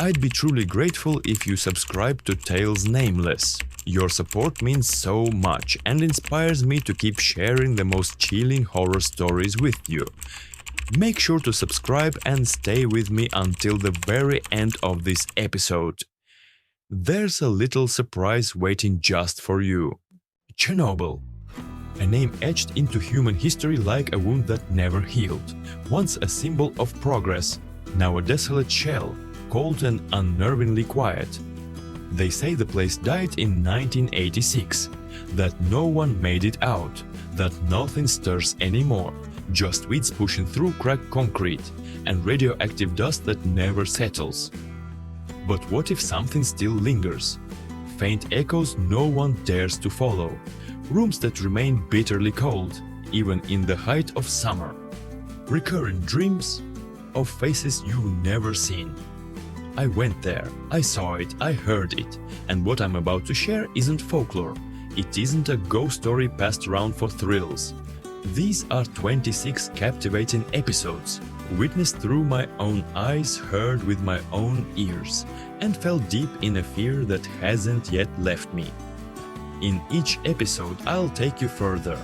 I'd be truly grateful if you subscribe to Tales Nameless. Your support means so much and inspires me to keep sharing the most chilling horror stories with you. Make sure to subscribe and stay with me until the very end of this episode. There's a little surprise waiting just for you. Chernobyl. A name etched into human history like a wound that never healed. Once a symbol of progress, now a desolate shell, cold and unnervingly quiet. They say the place died in 1986, that no one made it out, that nothing stirs anymore, just weeds pushing through cracked concrete and radioactive dust that never settles. But what if something still lingers? Faint echoes no one dares to follow, rooms that remain bitterly cold, even in the height of summer. Recurring dreams of faces you've never seen. I went there, I saw it, I heard it, and what I'm about to share isn't folklore. It isn't a ghost story passed around for thrills. These are 26 captivating episodes, witnessed through my own eyes, heard with my own ears, and felt deep in a fear that hasn't yet left me. In each episode, I'll take you further,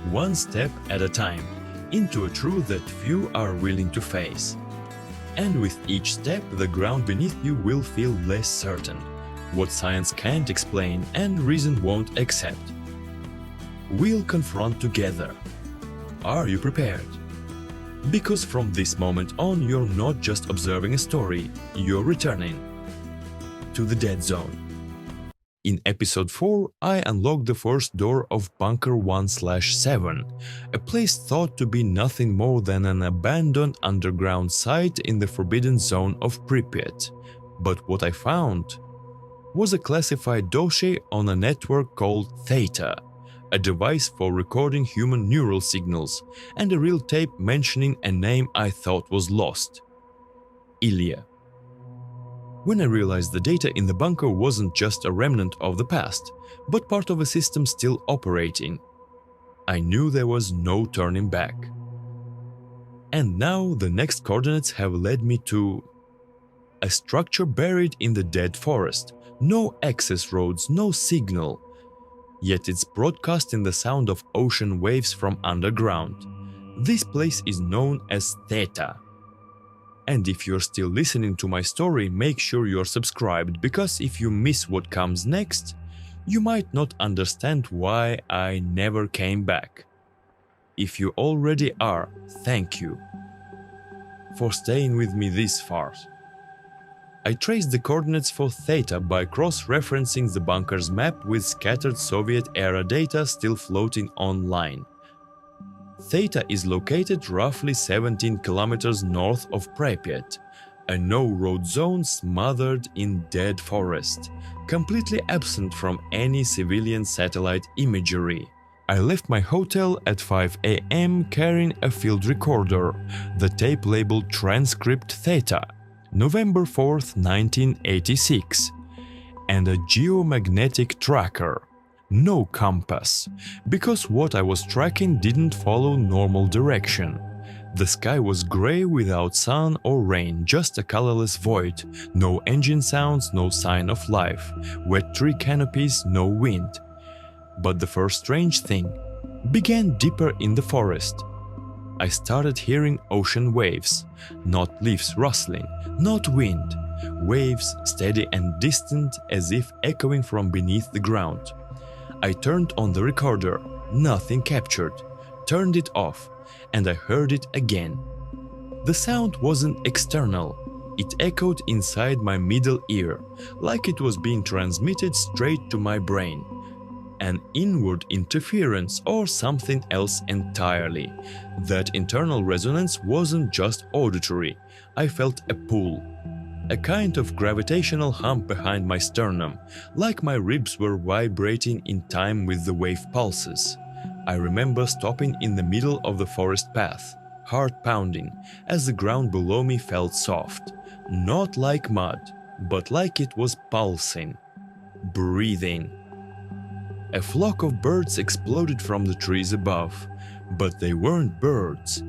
one step at a time, into a truth that few are willing to face. And with each step, the ground beneath you will feel less certain, what science can't explain and reason won't accept. We'll confront together. Are you prepared? Because from this moment on, you're not just observing a story, you're returning to the dead zone. In episode 4, I unlocked the first door of Bunker 1/7, a place thought to be nothing more than an abandoned underground site in the forbidden zone of Pripyat. But what I found was a classified dossier on a network called THETA, a device for recording human neural signals, and a real tape mentioning a name I thought was lost: Ilya. When I realized the data in the bunker wasn't just a remnant of the past, but part of a system still operating, I knew there was no turning back. And now the next coordinates have led me to a structure buried in the dead forest, no access roads, no signal. Yet it's broadcasting the sound of ocean waves from underground. This place is known as THETA. And if you're still listening to my story, make sure you're subscribed, because if you miss what comes next, you might not understand why I never came back. If you already are, thank you for staying with me this far. I traced the coordinates for THETA by cross-referencing the bunker's map with scattered Soviet-era data still floating online. THETA is located roughly 17 kilometers north of Pripyat, a no-road zone smothered in dead forest, completely absent from any civilian satellite imagery. I left my hotel at 5 a.m. carrying a field recorder, the tape labeled Transcript THETA, November 4th, 1986, and a geomagnetic tracker. No compass, because what I was tracking didn't follow normal direction. The sky was grey without sun or rain, just a colorless void, no engine sounds, no sign of life, wet tree canopies, no wind. But the first strange thing began deeper in the forest. I started hearing ocean waves, not leaves rustling, not wind, waves steady and distant as if echoing from beneath the ground. I turned on the recorder, nothing captured, turned it off, and I heard it again. The sound wasn't external, it echoed inside my middle ear, like it was being transmitted straight to my brain. An inward interference or something else entirely. That internal resonance wasn't just auditory, I felt a pull. A kind of gravitational hump behind my sternum, like my ribs were vibrating in time with the wave pulses. I remember stopping in the middle of the forest path, heart pounding, as the ground below me felt soft. Not like mud, but like it was pulsing, breathing. A flock of birds exploded from the trees above, but they weren't birds.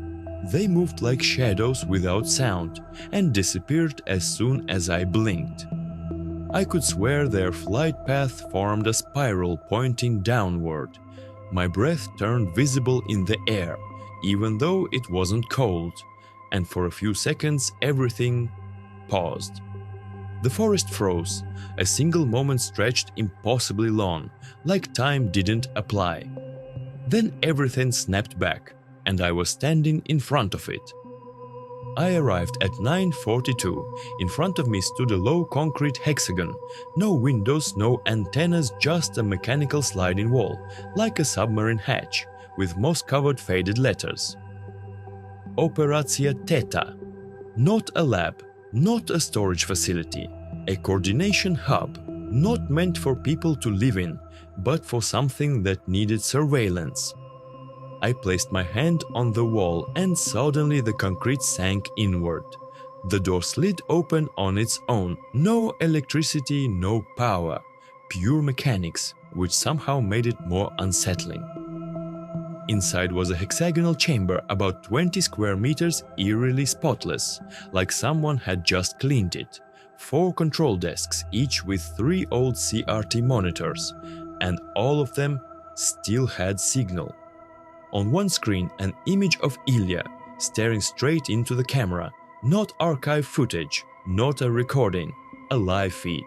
They moved like shadows without sound and disappeared as soon as I blinked. I could swear their flight path formed a spiral pointing downward. My breath turned visible in the air, even though it wasn't cold, and for a few seconds everything paused. The forest froze. A single moment stretched impossibly long, like time didn't apply. Then everything snapped back, and I was standing in front of it. I arrived at 9:42. In front of me stood a low concrete hexagon. No windows, no antennas, just a mechanical sliding wall, like a submarine hatch, with moss-covered faded letters. Operacja THETA. Not a lab, not a storage facility, a coordination hub, not meant for people to live in, but for something that needed surveillance. I placed my hand on the wall and suddenly the concrete sank inward. The door slid open on its own. No electricity, no power. Pure mechanics, which somehow made it more unsettling. Inside was a hexagonal chamber about 20 square meters, eerily spotless, like someone had just cleaned it. 4 control desks, each with 3 old CRT monitors, and all of them still had signal. On one screen, an image of Ilya, staring straight into the camera. Not archive footage, not a recording, a live feed.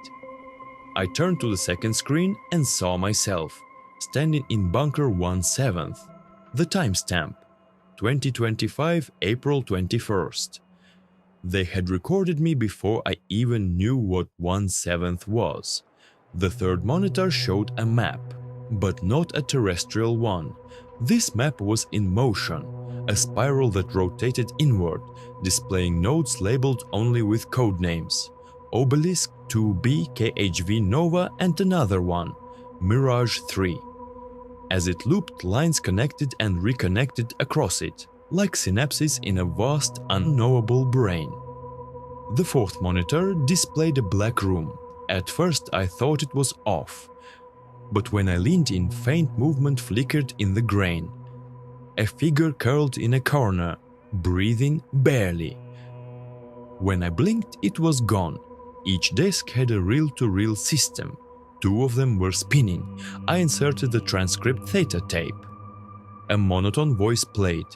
I turned to the second screen and saw myself, standing in bunker 17th. The timestamp, 2025, April 21st. They had recorded me before I even knew what 17th was. The third monitor showed a map, but not a terrestrial one. This map was in motion, a spiral that rotated inward, displaying nodes labeled only with code names. Obelisk 2B, KHV Nova, and another one, Mirage 3. As it looped, lines connected and reconnected across it, like synapses in a vast, unknowable brain. The fourth monitor displayed a black room. At first I thought it was off, but when I leaned in, faint movement flickered in the grain. A figure curled in a corner, breathing barely. When I blinked, it was gone. Each desk had a reel-to-reel system. 2 of them were spinning. I inserted the transcript THETA tape. A monotone voice played.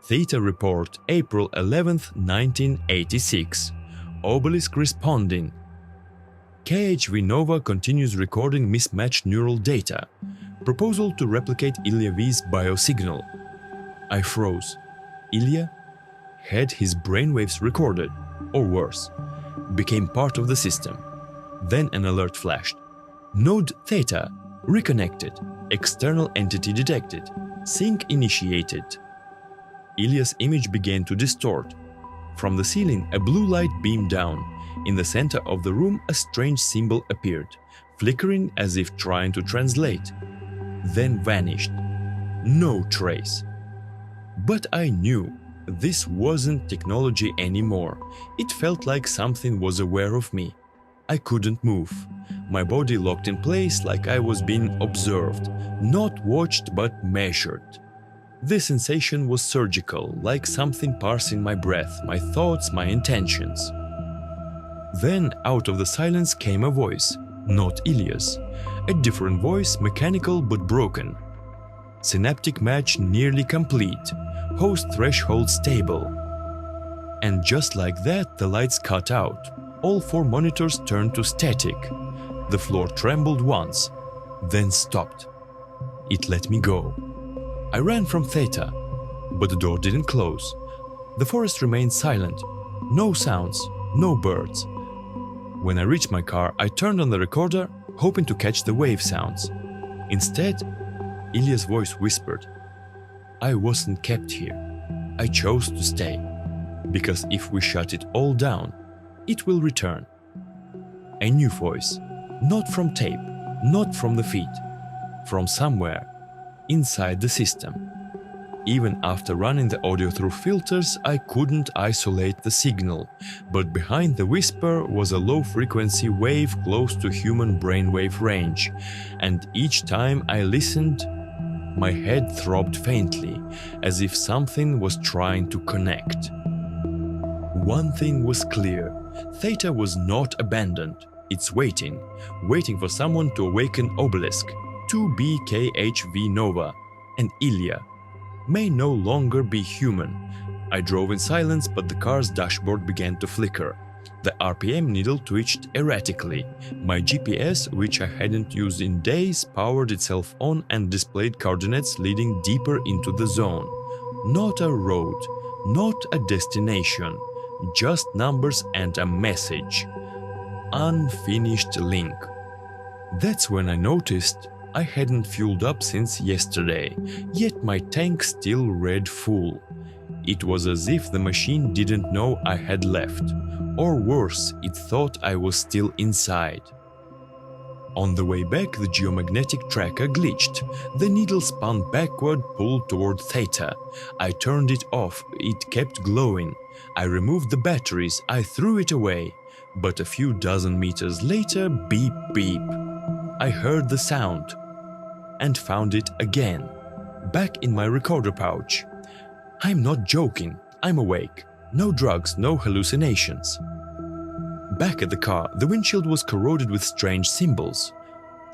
THETA report, April 11th, 1986. Obelisk responding. KHV Nova continues recording mismatched neural data. Proposal to replicate Ilya V's biosignal. I froze. Ilya had his brainwaves recorded, or worse, became part of the system. Then an alert flashed. Node THETA reconnected. External entity detected. Sync initiated. Ilya's image began to distort. From the ceiling, a blue light beamed down. In the center of the room, a strange symbol appeared, flickering as if trying to translate. Then vanished. No trace. But I knew this wasn't technology anymore. It felt like something was aware of me. I couldn't move. My body locked in place like I was being observed, not watched but measured. The sensation was surgical, like something parsing my breath, my thoughts, my intentions. Then, out of the silence came a voice, not Ilya's. A different voice, mechanical but broken. Synaptic match nearly complete. Host threshold stable. And just like that, the lights cut out. All 4 monitors turned to static. The floor trembled once, then stopped. It let me go. I ran from THETA, but the door didn't close. The forest remained silent. No sounds, no birds. When I reached my car, I turned on the recorder, hoping to catch the wave sounds. Instead, Ilya's voice whispered, "I wasn't kept here. I chose to stay. Because if we shut it all down, it will return." A new voice, not from tape, not from the feed, from somewhere inside the system. Even after running the audio through filters, I couldn't isolate the signal, but behind the whisper was a low-frequency wave close to human brainwave range, and each time I listened, My head throbbed faintly, as if something was trying to connect. One thing was clear: Theta was not abandoned. It's waiting for someone to awaken Obelisk, 2BKHV Nova, and Ilya may no longer be human. I drove in silence, but the car's dashboard began to flicker. The RPM needle twitched erratically. My GPS, which I hadn't used in days, powered itself on and displayed coordinates leading deeper into the zone. Not a road, not a destination, just numbers and a message. Unfinished link. That's when I noticed I hadn't fueled up since yesterday, yet my tank still read full. It was as if the machine didn't know I had left, or worse, it thought I was still inside. On the way back, the geomagnetic tracker glitched. The needle spun backward, pulled toward Theta. I turned it off, it kept glowing. I removed the batteries, I threw it away. But a few dozen meters later, beep beep. I heard the sound and found it again, back in my recorder pouch. I'm not joking, I'm awake. No drugs, no hallucinations. Back at the car, the windshield was corroded with strange symbols.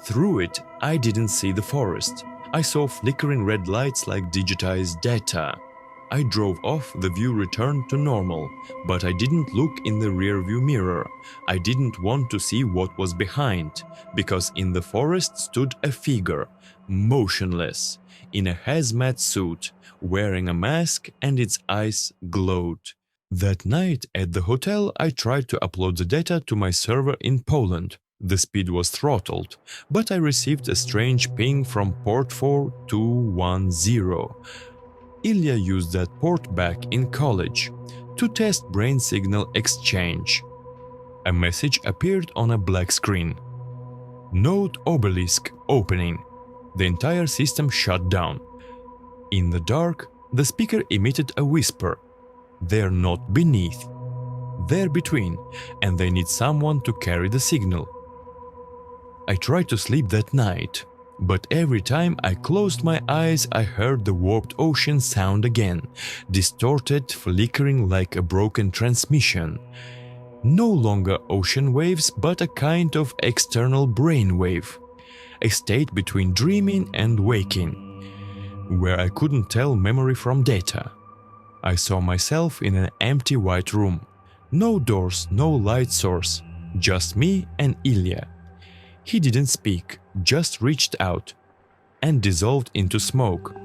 Through it, I didn't see the forest. I saw flickering red lights like digitized data. I drove off, the view returned to normal, but I didn't look in the rearview mirror. I didn't want to see what was behind, because in the forest stood a figure, motionless, in a hazmat suit, wearing a mask, and its eyes glowed. That night at the hotel, I tried to upload the data to my server in Poland. The speed was throttled, but I received a strange ping from port 4210. Ilya used that port back in college to test brain signal exchange. A message appeared on a black screen. Node Obelisk opening. The entire system shut down. In the dark, the speaker emitted a whisper. They're not beneath. They're between, and they need someone to carry the signal. I tried to sleep that night, but every time I closed my eyes, I heard the warped ocean sound again, distorted, flickering like a broken transmission. No longer ocean waves, but a kind of external brainwave, a state between dreaming and waking, where I couldn't tell memory from data. I saw myself in an empty white room. No doors, no light source, just me and Ilya. He didn't speak, just reached out and dissolved into smoke.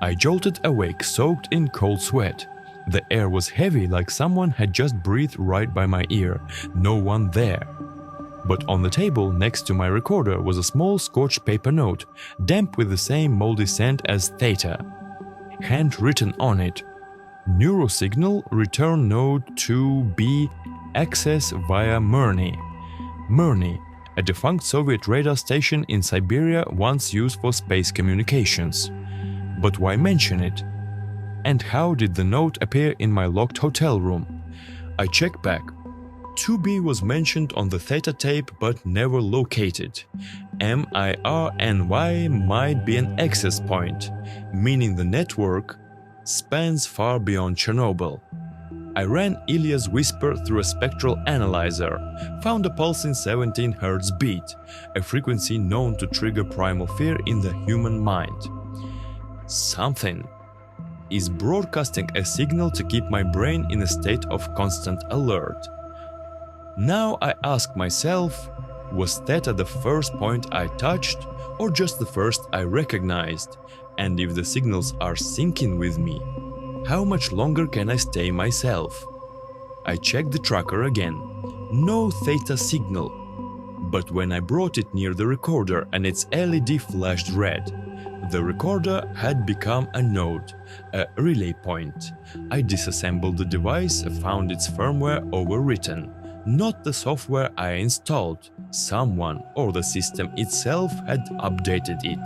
I jolted awake, soaked in cold sweat. The air was heavy, like someone had just breathed right by my ear. No one there. But on the table next to my recorder was a small scotch paper note, damp with the same moldy scent as Theta. Handwritten on it: Neurosignal return node 2B, access via Murny. Murny, a defunct Soviet radar station in Siberia once used for space communications. But why mention it? And how did the note appear in my locked hotel room? I checked back. 2B was mentioned on the Theta tape but never located. MIRNY might be an access point, meaning the network spans far beyond Chernobyl. I ran Ilya's whisper through a spectral analyzer, found a pulsing 17 Hz beat, a frequency known to trigger primal fear in the human mind. Something is broadcasting a signal to keep my brain in a state of constant alert. Now I ask myself, was Theta the first point I touched, or just the first I recognized? And if the signals are syncing with me, how much longer can I stay myself? I checked the tracker again. No Theta signal. But when I brought it near the recorder and its LED flashed red, the recorder had become a node, a relay point. I disassembled the device, found its firmware overwritten. Not the software I installed. Someone or the system itself had updated it,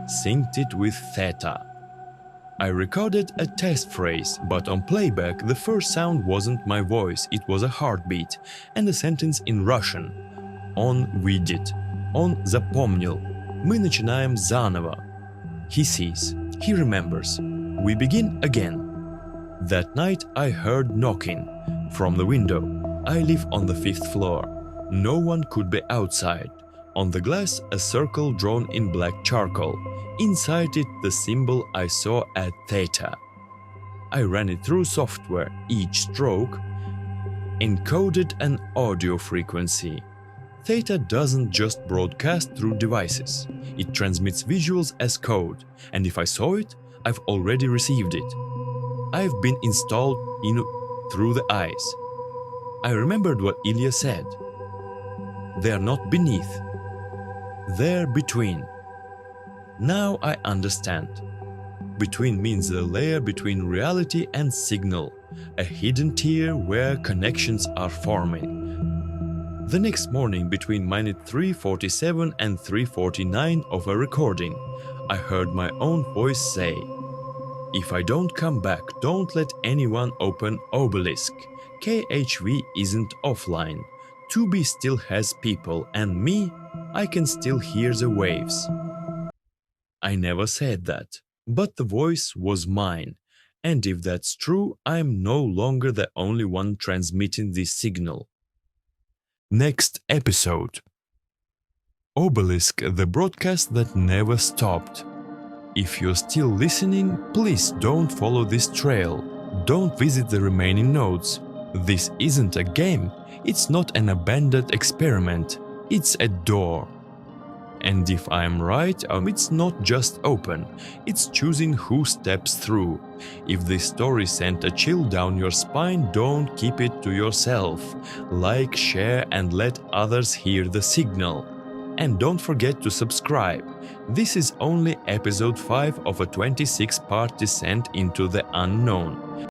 synced it with Theta. I recorded a test phrase, but on playback the first sound wasn't my voice, it was a heartbeat and a sentence in Russian. Он видит. Он запомнил. Мы начинаем заново. He sees, he remembers. We begin again. That night I heard knocking from the window. I live on the 5th floor. No one could be outside. On the glass, a circle drawn in black charcoal. Inside it, the symbol I saw at THETA. I ran it through software. Each stroke encoded an audio frequency. THETA doesn't just broadcast through devices. It transmits visuals as code, and if I saw it, I've already received it. I've been installed in through the eyes. I remembered what Ilya said. They're not beneath. They're between. Now I understand. Between means the layer between reality and signal, a hidden tier where connections are forming. The next morning, between minute 3:47 and 3:49 of a recording, I heard my own voice say, "If I don't come back, don't let anyone open Obelisk. KHV isn't offline. 2B still has people, and me, I can still hear the waves." I never said that, but the voice was mine, and if that's true, I'm no longer the only one transmitting this signal. Next episode. Obelisk, the broadcast that never stopped. If you're still listening, please don't follow this trail. Don't visit the remaining nodes. This isn't a game. It's not an abandoned experiment. It's a door. And if I'm right, it's not just open, it's choosing who steps through. If this story sent a chill down your spine, don't keep it to yourself. Like, share, and let others hear the signal. And don't forget to subscribe. This is only episode 5 of a 26-part descent into the unknown.